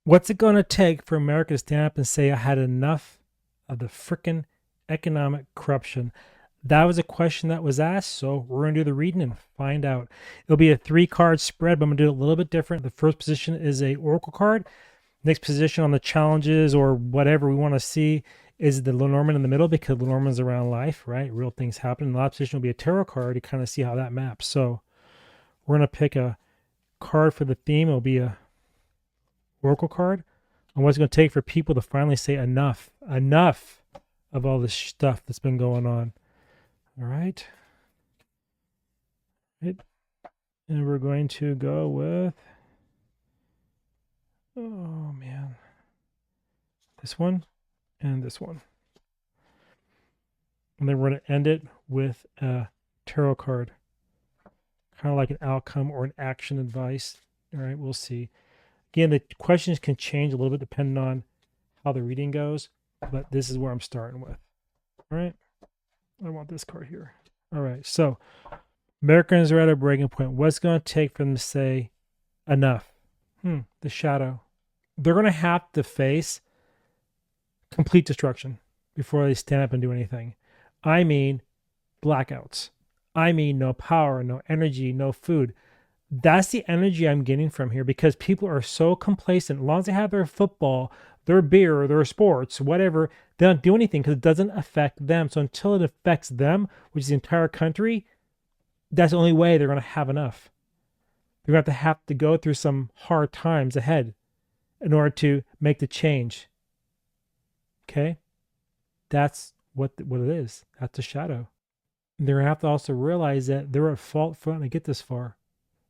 What's it going to take for America to stand up and say, I had enough of the frickin' economic corruption? That was a question that was asked, so we're going to do the reading and find out. It'll be a 3-card spread, but I'm going to do it a little bit different. The first position is a oracle card. Next position on the challenges or whatever we want to see is the Lenormand in the middle, because Lenormand's around life, right? Real things happen. The last position will be a tarot card to kind of see how that maps. So we're going to pick a card for the theme. It'll be a oracle card on what's going to take for people to finally say enough of all this stuff that's been going on. All right. And we're going to go with, oh man, this one and this one. And then we're going to end it with a tarot card, kind of like an outcome or an action advice. All right, we'll see. Again, the questions can change a little bit depending on how the reading goes, but this is where I'm starting with. All right. I want this card here. All right. So Americans are at a breaking point. What's going to take for them to say enough? The shadow. They're going to have to face complete destruction before they stand up and do anything. I mean, blackouts. I mean, no power, no energy, no food. That's the energy I'm getting from here, because people are so complacent. As long as they have their football, their beer, their sports, whatever, they don't do anything because it doesn't affect them. So until it affects them, which is the entire country, that's the only way they're going to have enough. They're going to have to go through some hard times ahead in order to make the change. Okay? That's what it is. That's a shadow. They're going to have to also realize that they're at fault for letting it get this far.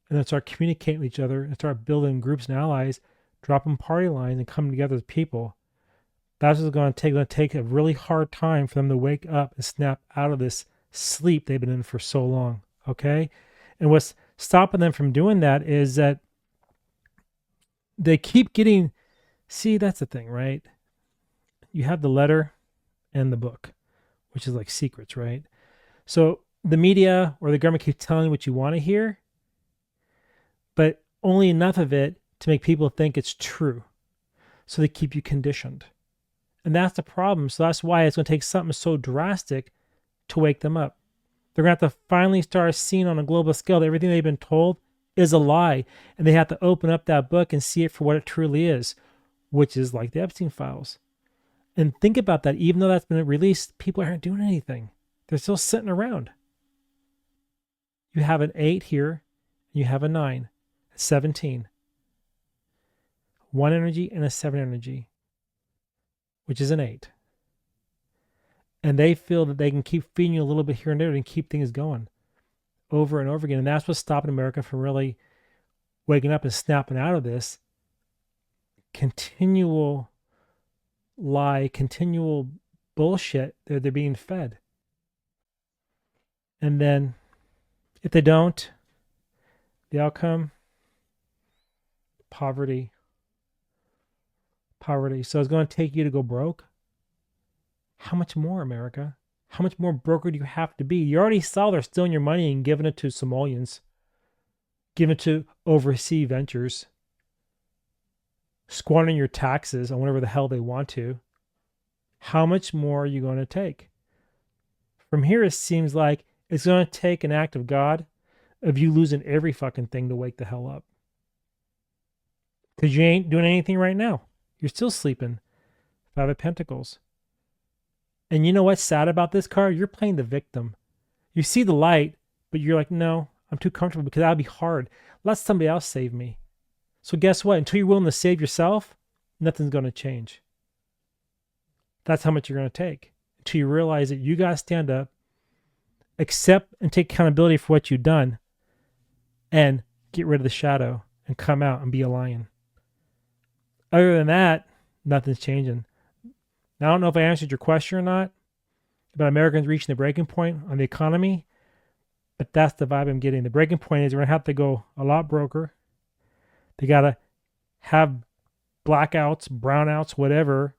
And then start communicating with each other and start building groups and allies, dropping party lines and coming together as people. That's what's going to take. It's going to take a really hard time for them to wake up and snap out of this sleep they've been in for so long. Okay? And what's stopping them from doing that is that they keep getting, see, that's the thing, right? You have the letter and the book, which is like secrets, right? So the media or the government keeps telling you what you want to hear, but only enough of it to make people think it's true. So they keep you conditioned. And that's the problem. So that's why it's going to take something so drastic to wake them up. They're going to have to finally start seeing on a global scale that everything they've been told is a lie. And they have to open up that book and see it for what it truly is, which is like the Epstein files. And think about that. Even though that's been released, people aren't doing anything. They're still sitting around. You have an 8 here. You have a 9. 17. 1 energy and a 7 energy, which is an 8. And they feel that they can keep feeding you a little bit here and there and keep things going over and over again. And that's what's stopping America from really waking up and snapping out of this continual lie, continual bullshit that they're being fed. And then if they don't, the outcome, poverty. So it's going to take you to go broke. How much more, America? How much more broker do you have to be? You already saw they're stealing your money and giving it to Somalians, giving it to overseas ventures, squandering your taxes on whatever the hell they want to. How much more are you going to take? From here, it seems like it's going to take an act of God, of you losing every fucking thing to wake the hell up. Because you ain't doing anything right now. You're still sleeping. 5 of Pentacles. And you know what's sad about this card? You're playing the victim. You see the light, but you're like, no, I'm too comfortable because that'll be hard. Let somebody else save me. So guess what? Until you're willing to save yourself, nothing's going to change. That's how much you're going to take. Until you realize that you got to stand up, accept and take accountability for what you've done, and get rid of the shadow and come out and be a lion. Other than that, nothing's changing. Now, I don't know if I answered your question or not about Americans reaching the breaking point on the economy, but that's the vibe I'm getting. The breaking point is we're going to have to go a lot broker. They got to have blackouts, brownouts, whatever.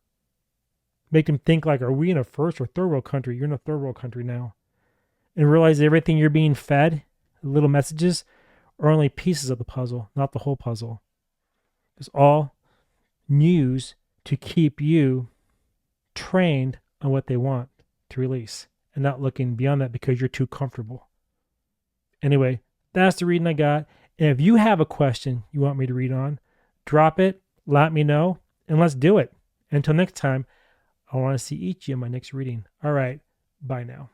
Make them think like, are we in a first or third world country? You're in a third world country now. And realize everything you're being fed, the little messages, are only pieces of the puzzle, not the whole puzzle. It's all use to keep you trained on what they want to release and not looking beyond that because you're too comfortable. Anyway, that's the reading I got. And if you have a question you want me to read on, drop it, let me know, and let's do it. Until next time, I want to see each of you in my next reading. All right, bye now.